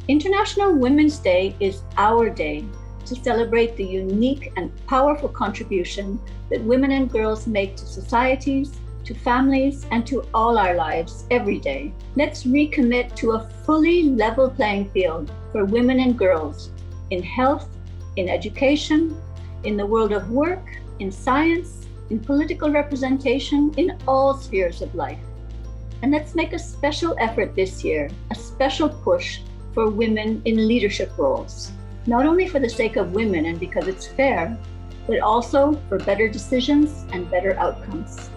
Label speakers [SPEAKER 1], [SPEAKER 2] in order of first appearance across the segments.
[SPEAKER 1] International Women's Day is our day to celebrate the unique and powerful contribution that women and girls make to societies, to families, and to all our lives every day. Let's recommit to a fully level playing field for women and girls in health, in education, in the world of work, in science, in political representation, in all spheres of life. And let's make a special effort this year, a special push for women in leadership roles, not only for the sake of women and because it's fair, but also for better decisions and better outcomes.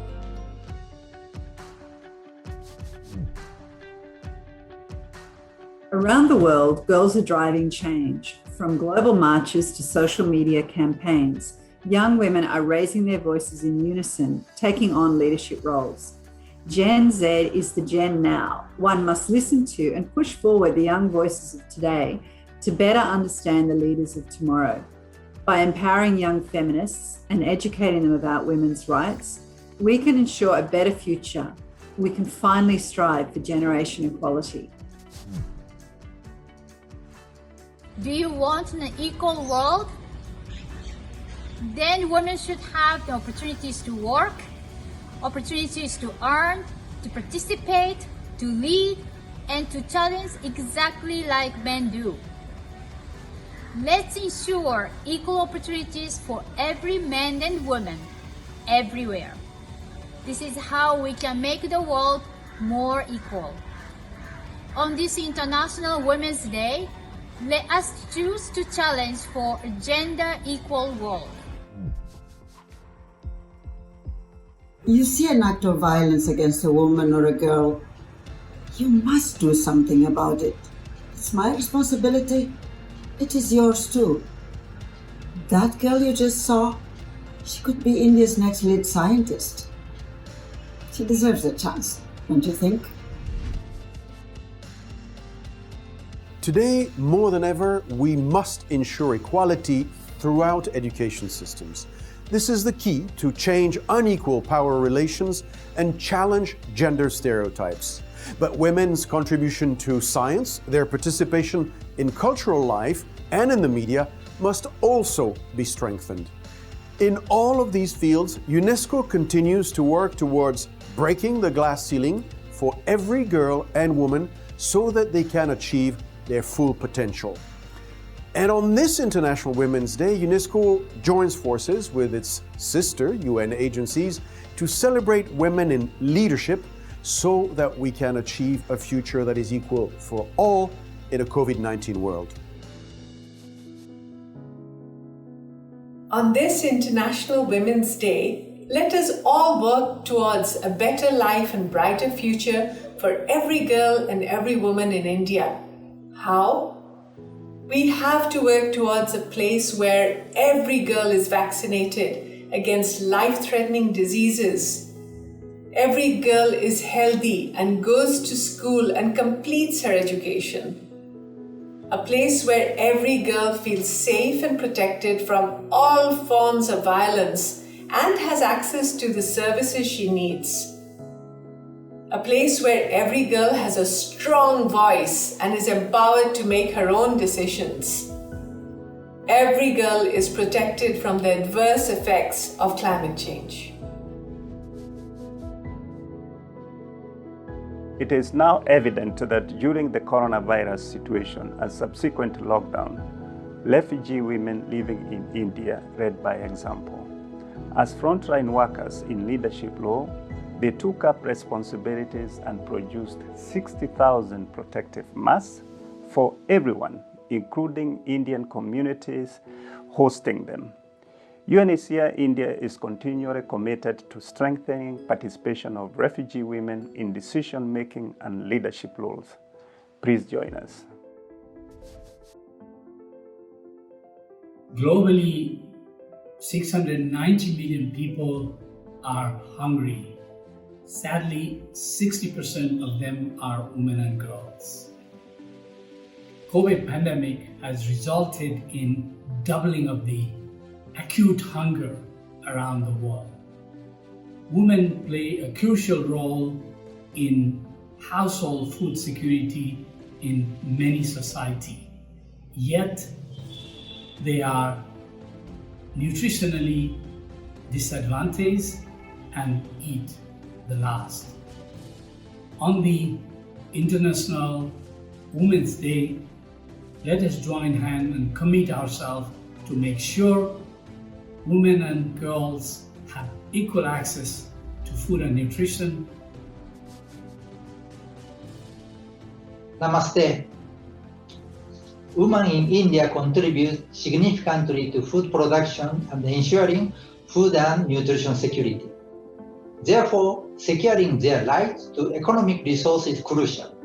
[SPEAKER 2] Around the world, girls are driving change. From global marches to social media campaigns, young women are raising their voices in unison, taking on leadership roles. Gen Z is the Gen now. One must listen to and push forward the young voices of today to better understand the leaders of tomorrow. By empowering young feminists and educating them about women's rights, we can ensure a better future. We can finally strive for generation equality.
[SPEAKER 3] Do you want an equal world? Then women should have the opportunities to work, opportunities to earn, to participate, to lead, and to challenge exactly like men do. Let's ensure equal opportunities for every man and woman, everywhere. This is how we can make the world more equal. On this International Women's Day, let us choose to challenge for a gender-equal world.
[SPEAKER 4] You see an act of violence against a woman or a girl, you must do something about it. It's my responsibility. It is yours too. That girl you just saw, she could be India's next lead scientist. She deserves a chance, don't you think?
[SPEAKER 5] Today, more than ever, we must ensure equality throughout education systems. This is the key to change unequal power relations and challenge gender stereotypes. But women's contribution to science, their participation in cultural life and in the media must also be strengthened. In all of these fields, UNESCO continues to work towards breaking the glass ceiling for every girl and woman so that they can achieve their full potential. And on this International Women's Day, UNESCO joins forces with its sister UN agencies to celebrate women in leadership so that we can achieve a future that is equal for all in a COVID-19 world.
[SPEAKER 6] On this International Women's Day, let us all work towards a better life and brighter future for every girl and every woman in India. How? We have to work towards a place where every girl is vaccinated against life-threatening diseases. Every girl is healthy and goes to school and completes her education. A place where every girl feels safe and protected from all forms of violence and has access to the services she needs. A place where every girl has a strong voice and is empowered to make her own decisions. Every girl is protected from the adverse effects of climate change.
[SPEAKER 7] It is now evident that during the coronavirus situation and subsequent lockdown, refugee women living in India led by example. As frontline workers in leadership role, they took up responsibilities and produced 60,000 protective masks for everyone, including Indian communities hosting them. UNHCR India is continually committed to strengthening participation of refugee women in decision-making and leadership roles. Please join us.
[SPEAKER 8] Globally, 690 million people are hungry. Sadly, 60% of them are women and girls. COVID pandemic has resulted in doubling of the acute hunger around the world. Women play a crucial role in household food security in many society. Yet they are nutritionally disadvantaged and eat the last. On the International Women's Day, let us join hands and commit ourselves to make sure women and girls have equal access to food and nutrition.
[SPEAKER 9] Namaste. Women in India contribute significantly to food production and ensuring food and nutrition security. Therefore, securing their right to economic resource is crucial.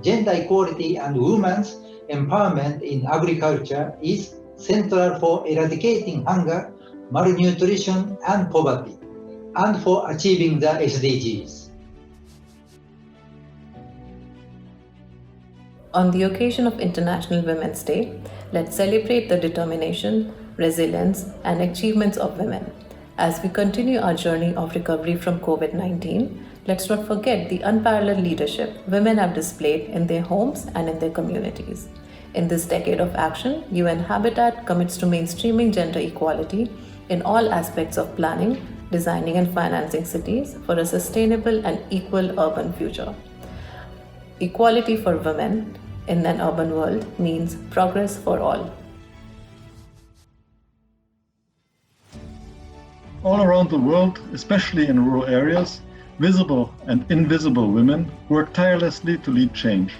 [SPEAKER 9] Gender equality and women's empowerment in agriculture is central for eradicating hunger, malnutrition, and poverty, and for achieving the SDGs.
[SPEAKER 10] On the occasion of International Women's Day, let's celebrate the determination, resilience, and achievements of women. As we continue our journey of recovery from COVID-19, let's not forget the unparalleled leadership women have displayed in their homes and in their communities. In this decade of action, UN Habitat commits to mainstreaming gender equality in all aspects of planning, designing, and financing cities for a sustainable and equal urban future. Equality for women in an urban world means progress for all.
[SPEAKER 11] All around the world, especially in rural areas, visible and invisible women work tirelessly to lead change.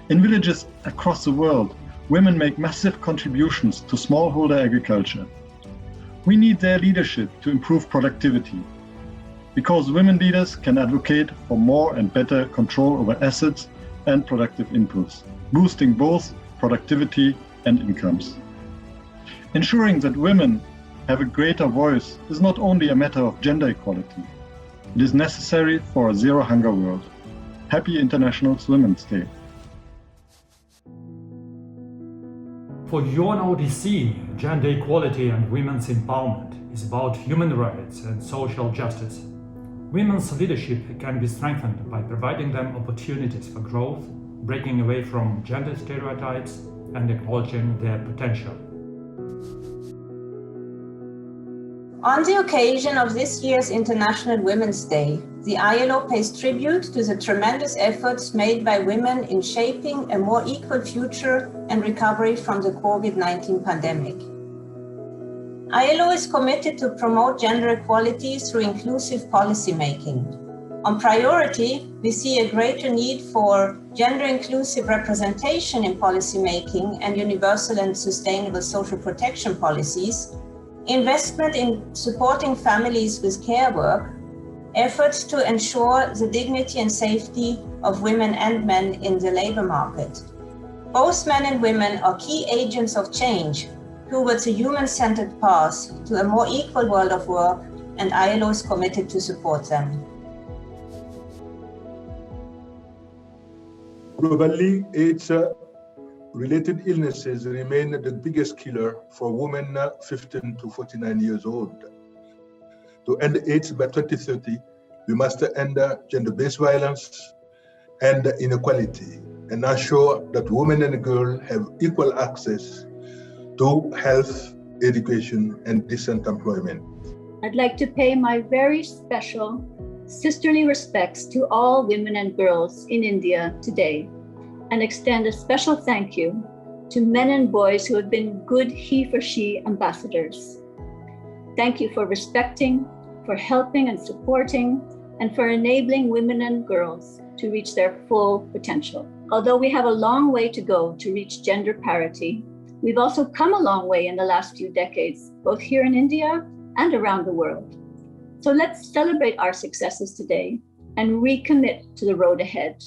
[SPEAKER 11] In villages across the world, women make massive contributions to smallholder agriculture. We need their leadership to improve productivity, because women leaders can advocate for more and better control over assets and productive inputs, boosting both productivity and incomes. Ensuring that women have a greater voice is not only a matter of gender equality, it is necessary for a zero hunger world. Happy International Women's Day.
[SPEAKER 12] For UNODC, gender equality and women's empowerment is about human rights and social justice. Women's leadership can be strengthened by providing them opportunities for growth, breaking away from gender stereotypes, and acknowledging their potential.
[SPEAKER 13] On the occasion of this year's International Women's Day, the ILO pays tribute to the tremendous efforts made by women in shaping a more equal future and recovery from the COVID-19 pandemic. ILO is committed to promote gender equality through inclusive policy making. On priority, we see a greater need for gender-inclusive representation in policy making and universal and sustainable social protection policies, investment in supporting families with care work, efforts to ensure the dignity and safety of women and men in the labor market. Both men and women are key agents of change towards a human-centered path to a more equal world of work, and ILO is committed to support them.
[SPEAKER 14] Globally, AIDS-related illnesses remain the biggest killer for women 15 to 49 years old. To end AIDS by 2030, we must end gender-based violence and inequality and ensure that women and girls have equal access to health, education, and decent employment.
[SPEAKER 1] I'd like to pay my very special sisterly respects to all women and girls in India today and extend a special thank you to men and boys who have been good he for she ambassadors. Thank you for respecting, for helping and supporting, and for enabling women and girls to reach their full potential. Although we have a long way to go to reach gender parity, we've also come a long way in the last few decades, both here in India and around the world. So let's celebrate our successes today and recommit to the road ahead.